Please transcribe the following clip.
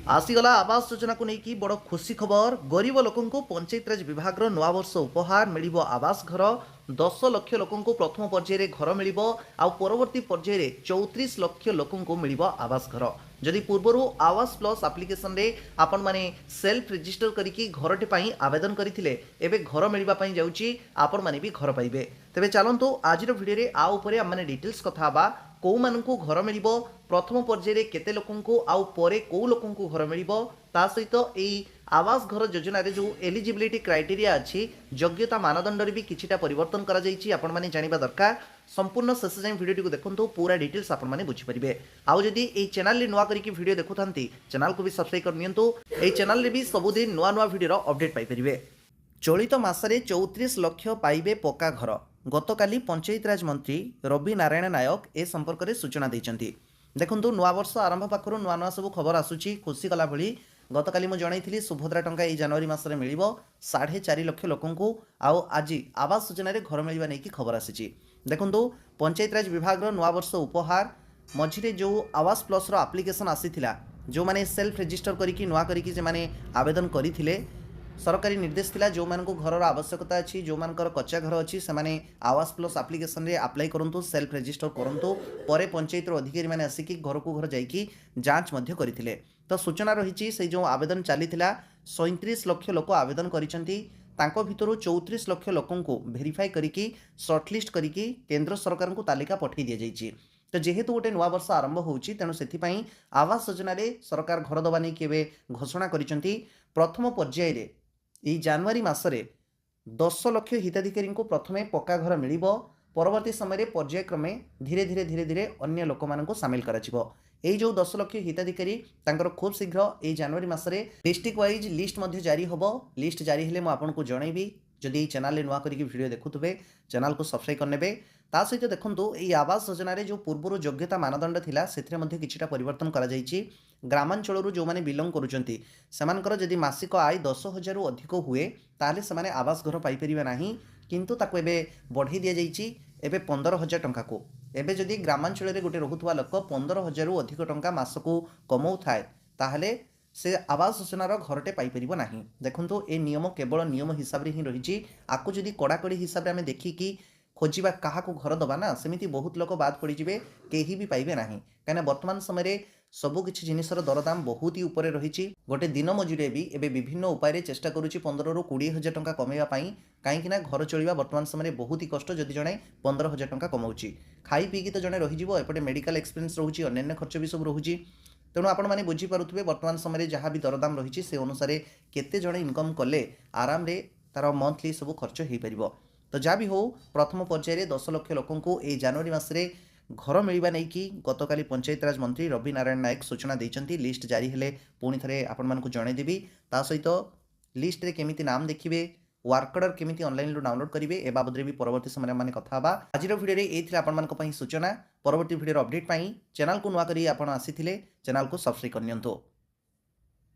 आसीगला आवास योजना को लेकिन बड़ खुशी खबर। गरीब लोक पंचायतराज विभाग नवा वर्ष उपहार मिल आवास घर 10 लाख लोक प्रथम पर्यायर घर मिल परवर्ती पर्यायर 34 लाख लोक मिल आवास घर। जदि पूर्वर आवास प्लस आप्लिकेसन रे आपण माने सेल्फ रजिस्टर करके घरटे पाई आवेदन करथिले एबे घर मिलवा जाउची आपण माने भी घर पाइबे। तेबे चलंतु आज वीडियो रे आ ऊपर आम डिटेल्स कथा बा कौ मानू घर मिल प्रथम पर्यायर केते लोकंकु आउ परे कौ लोकंकु घर मिल ता सहित यही आवास घर योजना रे जो एलिजिबिलिटी क्राइटेरिया अच्छी योग्यता मानदंड भी किछिटा परिवर्तन करा जायछि आपण माने जानिबा दरकार। संपूर्ण शेष जाए वीडियो टी देखो पूरा डिटेल्स आपण माने बुझिपारे। आउ जदि एई चैनल रे नुआ करिकि वीडियो देखुथांती चैनल को भी सब्सक्राइब कर नियंतु। एई चैनल रे भी सबुदिन नुआ नुआ वीडियो रो अपडेट पाई परिबे। चलित मासरे 34 लाख पाइबे पक्का घर। गतकाली पंचायतराज मंत्री रवि नारायण नायक ए संपर्क में सूचना देइचंती। देखंतु नुआ वर्ष आरंभ पाखरु नुआ नुआ सब खबर आसुची खुशी कला भली। गतकाली मु जणाइथिली सुभद्रा टंका ए जनवरी मासरे मिलिबो 4.5 लाख लोकंकु आउ आज आवास योजना रे घर मिलवा नेकी खबर आसीची। देखंतु पंचायतराज विभाग रो नुआ वर्ष उपहार मझिरे जो आवास प्लस रो एप्लिकेशन आसीथिला जो माने सेल्फ रजिस्टर करिकि नुआ करिकि जे माने आवेदन करिथिले सरकारी निर्देश थिला जो मानक घर आवश्यकता अच्छी जो मानकर कच्चा घर अच्छी से माने आवास प्लस एप्लिकेशन रे अप्लाई करंतु सेल्फ रजिस्टर करंतु परे पंचायत अधिकारी माने आसिकी घर को घर जाइकी जांच मध्य करथिले। तो सूचना रही से जो आवेदन चली 37 लाख लोक आवेदन करिसेंती तांको भितरु 34 लाख लोकंकु वेरीफाई करिकी शॉर्टलिस्ट करिकी केंद्र सरकार को तालिका पठै दिया जाइछि। तो जेहेतु गोटे नुआ वर्ष आरंभ होउछि तेणु सेथिपाई आवास योजना रे सरकार घर दबा नै केबे घोषणा करिसेंती। प्रथम पर्यायर यही जनवरी मासरे 10 लाख हिताधिकारी को प्रथमे पक्का घर मिल परवर्ती समय पर्यायक्रमे धीरे धीरे धीरे धीरे अन्य लोक मानक सामिल कराजिबो। एई जो 10 लाख हिताधिकारी तांकर खूब शीघ्र यही जनवरी मासरे डिस्ट्रिक्ट वाइज लिस्ट मध्य जारी होबो। लिस्ट जारी हेले मु आपनको जणैबी। जदि एई चैनल रे नुआ करिकि वीडियो देखुथबे चैनल को सब्सक्राइब करनेबे। ता सहित देखंतु एई आवास योजना रे जो पूर्वर योग्यता मानदंड थिला सेथिरे मध्य किछिटा परिवर्तन करा जायछि। ग्रामांचल जो माने बिलोंग करुचंती सेमानकर जदि मासिक आय 10,000 रु अधिक हुए ताले सेमाने आवास घर पाई परिबे नाही किंतु ताको एबे बढ़ी दिया जायछि एबे 15,000 टंका को। एबे जदि ग्रामांचल रे गोटे रहुतवा लोक 15,000 रु अधिक टंका मासको कमौ थाए ताहले से आवास योजनार घरटे पाई परिबो नाही। देखंतु ए नियम केवल नियम हिसाब रे ही रहिछि। आकु जदि कड़ाकड़ी हिसाब रे हमें देखिकी खोजा क्या घर दबा ना सेमती बहुत लोक बाद पड़ जाए कहीं भी पाइबे ना कहीं बर्तमान समय सबकि जिनसर दरदाम बहुत ही ऊपर रही। गोटे दिन मजुरी भी एवं विभिन्न उपाय चेष्टा करुच्ची 15,000 ରୁ 20,000 टंका कमेवाई कहीं घर चलवा बर्तमान समय बहुत ही कष्ट। जदि जड़े 15,000 टंका कमाऊँगी खाई पीकी तो जड़े रही एपटे मेडिकल एक्सपेंस रोचे अन्य खर्च भी सब रोचे। तेणु आपण मैंने बुझीपे बर्तमान समय जहाँ भी दरदाम रही से अनुसार केते जड़े इनकम कले आराम रे तार मंथली सब खर्च हो पार। तो जहाँ भी हो प्रथम पर्यायर 10 लाख लोकंकु ए जनवरी मासरे घर मिलवा नहीं कि गतकाली पंचायतराज मंत्री रवि नारायण नायक सूचना देइचंती। लिस्ट जारी हेले पुणी थे आपण मानकु जणैदेबी। ता सहित लिस्ट रे केमिति नाम देखिबे वर्क ऑर्डर केमिति ऑनलाइन रो डाउनलोड करिवे ए बाबद रे भी परवर्ती समय माने कथा बा। आज रो वीडियो रे एथिरा आपण मानक पई सूचना। परवर्ती वीडियो रो अपडेट पई चैनल को नुआ करी आपण आसीथिले चैनल को सब्सक्राइब करनियंतो।